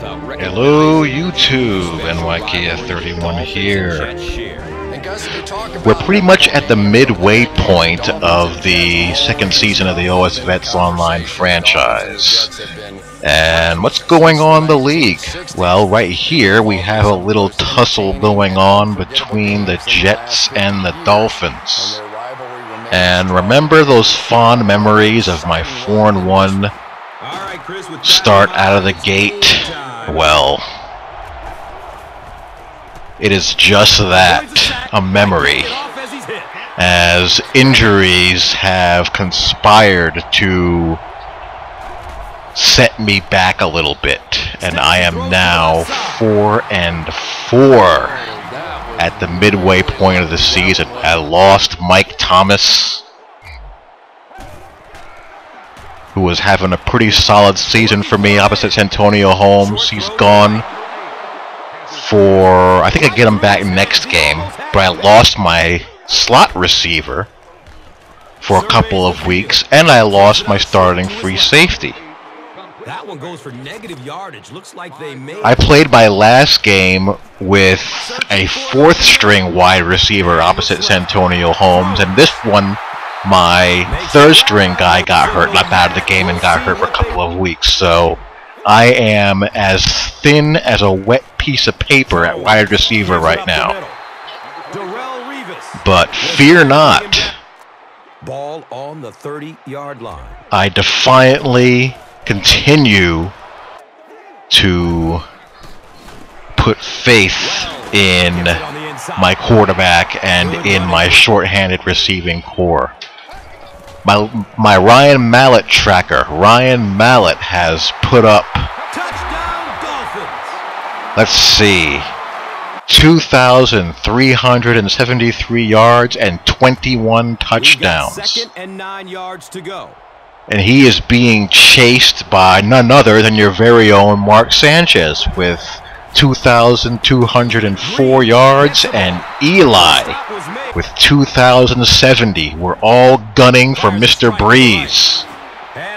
Hello YouTube, NYKF31 here. We're pretty much at the midway point of the second season of the OS Vets Online franchise. And what's going on in the league? Well, right here we have a little tussle going on between the Jets and the Dolphins. And remember those fond memories of my 4-1 start out of the gate? Well, it is just that, a memory, as injuries have conspired to set me back a little bit, and I am now 4-4 at the midway point of the season. I lost Mike Thomas, who was having a pretty solid season for me opposite Antonio Holmes. He's gone for, I think I get him back next game, but I lost my slot receiver for a couple of weeks, and I lost my starting free safety. That one goes for negative yardage. Looks like they made. I played my last game with a fourth string wide receiver opposite Antonio Holmes, and this one my third string guy got hurt, left out of the game and got hurt for a couple of weeks. So I am as thin as a wet piece of paper at wide receiver right now. But fear not. Ball on the 30-yard line. I defiantly continue to put faith in my quarterback and in my short-handed receiving core. My Ryan Mallett tracker, Ryan Mallett, has put up, let's see, 2,373 yards and 21 touchdowns. 2nd and 9 yards to go. And he is being chased by none other than your very own Mark Sanchez with 2,204 yards, and Eli with 2,070. We're all gunning for Mr. Breeze.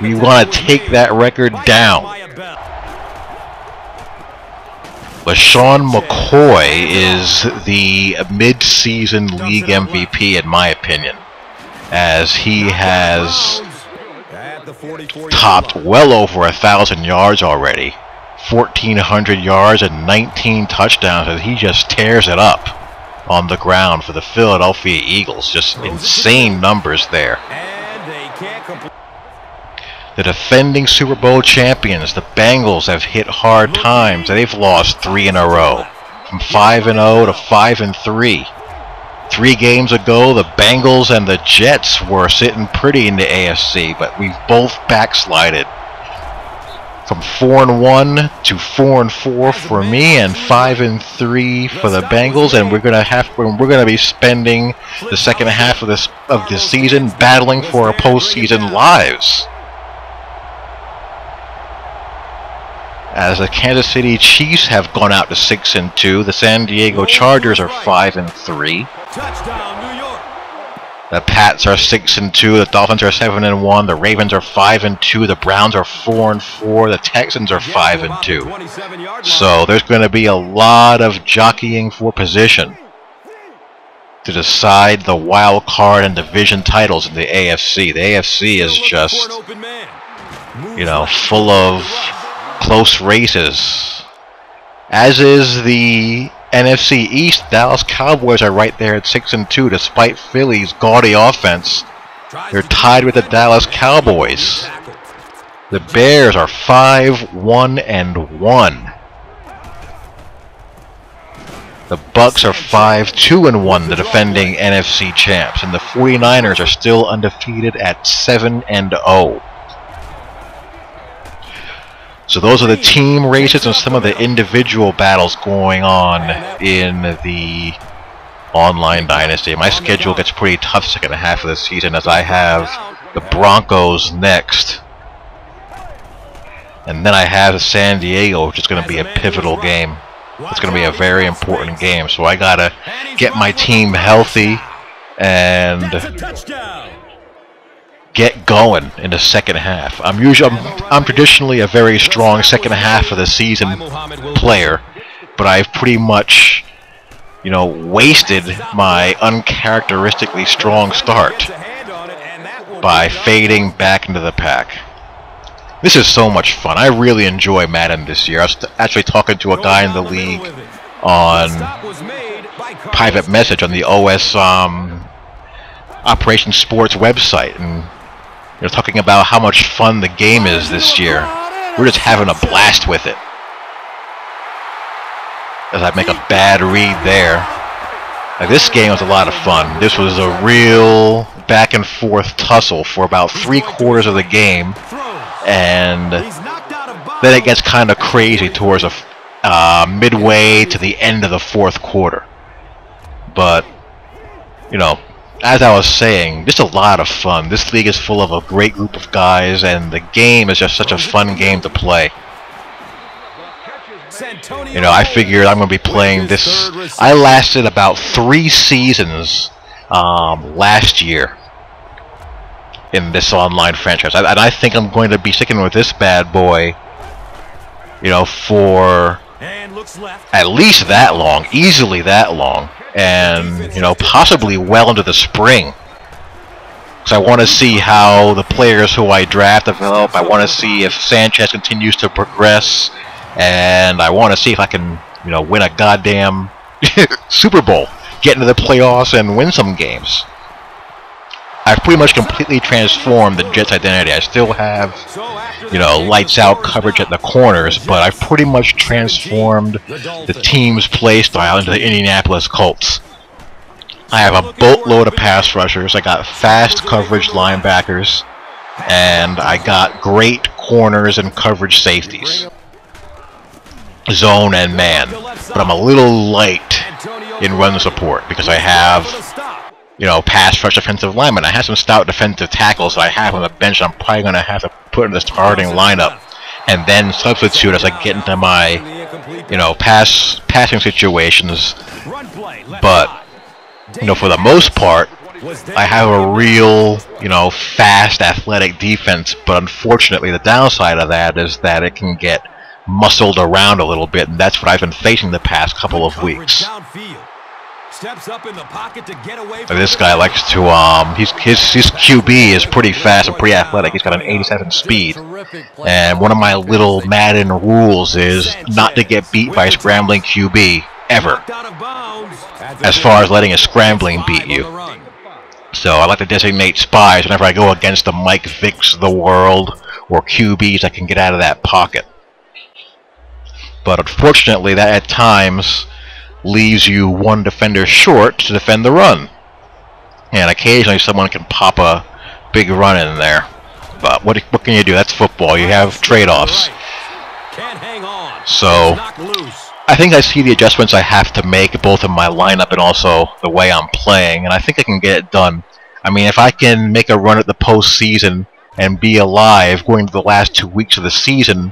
We want to take that record down. LaShawn McCoy is the mid-season league MVP in my opinion, as he has topped well over 1,000 yards already. 1,400 yards and 19 touchdowns, as he just tears it up on the ground for the Philadelphia Eagles. Just insane numbers there. The defending Super Bowl champions, the Bengals, have hit hard times. They've lost 3 in a row, from 5-0 to 5-3. 3 games ago, the Bengals and the Jets were sitting pretty in the AFC, but we've both backslided. From 4-1 to 4-4 for me, and 5-3 for the Bengals, and we're gonna be spending the second half of this season battling for our postseason lives. As the Kansas City Chiefs have gone out to 6-2, the San Diego Chargers are 5-3. Touchdown, New York. The Pats are 6-2, the Dolphins are 7-1, the Ravens are 5-2, the Browns are 4-4, the Texans are 5-2. So there's going to be a lot of jockeying for position to decide the wild card and division titles in the AFC. The AFC is just, you know, full of close races. As is the NFC East. Dallas Cowboys are right there at 6-2, despite Philly's gaudy offense. They're tied with the Dallas Cowboys. The Bears are 5-1-1. The Bucks are 5-2-1, the defending NFC champs, and the 49ers are still undefeated at 7-0. So those are the team races and some of the individual battles going on in the online dynasty. My schedule gets pretty tough second half of the season, as I have the Broncos next. And then I have San Diego, which is going to be a pivotal game. It's going to be a very important game. So I got to get my team healthy and get going in the second half. I'm traditionally a very strong second half of the season player, but I've pretty much, wasted my uncharacteristically strong start by fading back into the pack. This is so much fun. I really enjoy Madden this year. I was actually talking to a guy in the league on private message on the OS Operation Sports website, and talking about how much fun the game is this year. We're just having a blast with it. As I make a bad read there. Like, this game was a lot of fun. This was a real back and forth tussle for about 3/4 of the game, and then it gets kind of crazy towards midway to the end of the fourth quarter. But as I was saying, just a lot of fun. This league is full of a great group of guys, and the game is just such a fun game to play. I figured I'm going to be playing this. I lasted about 3 seasons last year in this online franchise, and I think I'm going to be sticking with this bad boy, for at least that long, easily that long, and possibly well into the spring. Because I want to see how the players who I draft develop. I want to see if Sanchez continues to progress. And I want to see if I can, win a goddamn Super Bowl, get into the playoffs, and win some games. I've pretty much completely transformed the Jets' identity. I still have, lights out coverage at the corners, but I've pretty much transformed the team's play style into the Indianapolis Colts. I have a boatload of pass rushers. I got fast coverage linebackers, and I got great corners and coverage safeties. Zone and man, but I'm a little light in run support because I have, pass rush defensive linemen. I have some stout defensive tackles that I have on the bench I'm probably going to have to put in the starting lineup and then substitute as I get into my, passing situations. But, for the most part, I have a real, fast, athletic defense, but unfortunately the downside of that is that it can get muscled around a little bit, and that's what I've been facing the past couple of weeks. This guy likes to, his QB is pretty fast and pretty athletic. He's got an 87 speed, and one of my little Madden rules is not to get beat by a scrambling QB, ever, as far as letting a scrambling beat you. So I like to designate spies whenever I go against the Mike Vicks of the world, or QBs that can get out of that pocket. But unfortunately, that at times leaves you one defender short to defend the run. And occasionally someone can pop a big run in there. But what can you do? That's football. You have trade-offs. So I think I see the adjustments I have to make, both in my lineup and also the way I'm playing, and I think I can get it done. I mean, if I can make a run at the postseason and be alive going to the last 2 weeks of the season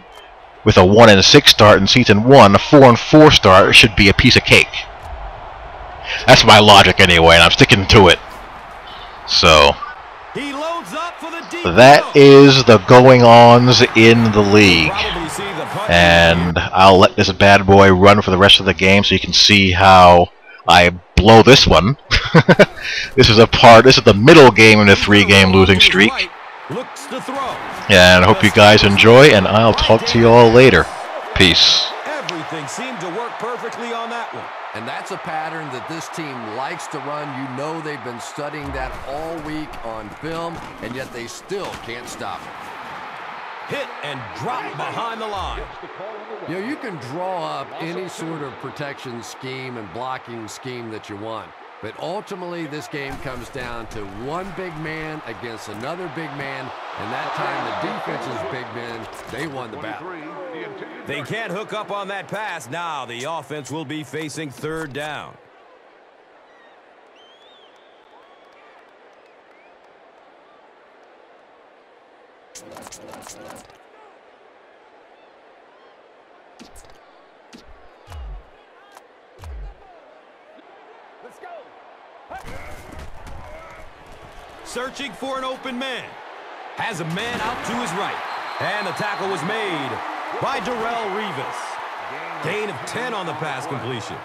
with a 1-6 start in Season 1, a 4-4 start should be a piece of cake. That's my logic anyway, and I'm sticking to it. So that is the going-ons in the league. And I'll let this bad boy run for the rest of the game so you can see how I blow this one. This is the middle game in a 3-game losing streak. And I hope you guys enjoy, and I'll talk to you all later. Peace. Everything seemed to work perfectly on that one. And that's a pattern that this team likes to run. You know they've been studying that all week on film, and yet they still can't stop it. Hit and drop behind the line. You can draw up any sort of protection scheme and blocking scheme that you want. But ultimately, this game comes down to one big man against another big man, and that time the defense's big men, they won the battle. They can't hook up on that pass. Now the offense will be facing 3rd down. Searching for an open man. Has a man out to his right. And the tackle was made by Darrelle Revis. Gain of 10 on the pass completion.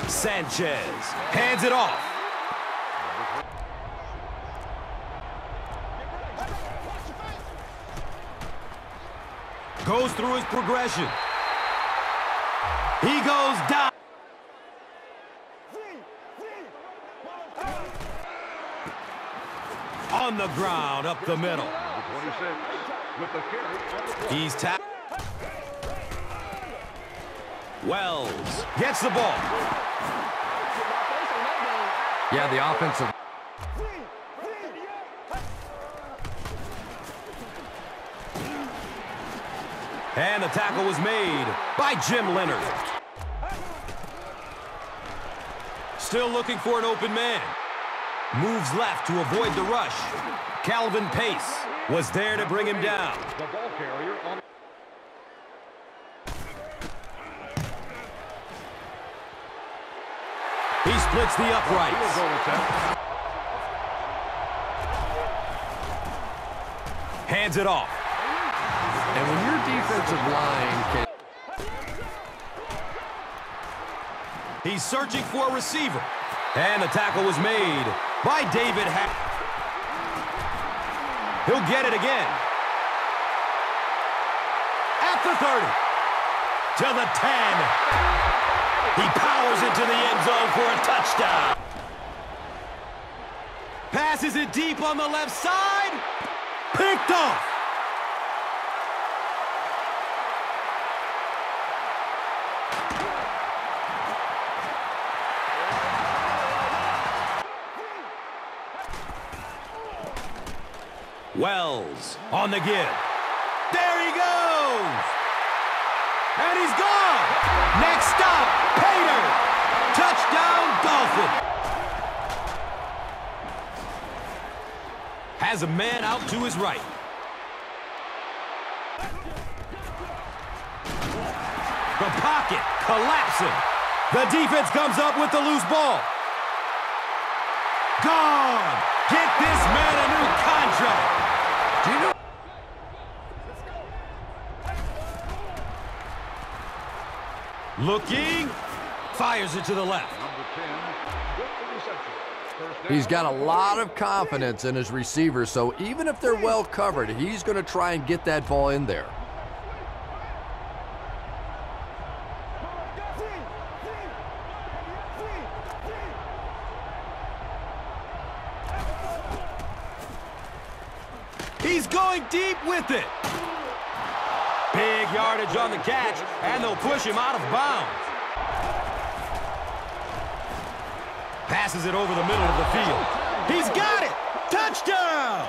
Sanchez hands it off. Goes through his progression. He goes down. On the ground, up the middle. He's tapped. Wells gets the ball. Yeah, the offensive. And the tackle was made by Jim Leonard. Still looking for an open man. Moves left to avoid the rush. Calvin Pace was there to bring him down. The ball carrier on. He splits the uprights. Hands it off. And when your defensive line can... He's searching for a receiver. And the tackle was made by David Hack. He'll get it again. At the 30. To the 10. He powers into the end zone for a touchdown. Passes it deep on the left side. Picked off. Wells on the give. There he goes. And he's gone. Next stop, Pater. Touchdown, Dolphin. Has a man out to his right. The pocket collapsing. The defense comes up with the loose ball. Gone. Get this man a new contract. Do you know? Looking. Fires it to the left. He's got a lot of confidence in his receivers, so even if they're well covered, he's going to try and get that ball in there. He's going deep with it. Big yardage on the catch, and they'll push him out of bounds. Passes it over the middle of the field. He's got it! Touchdown!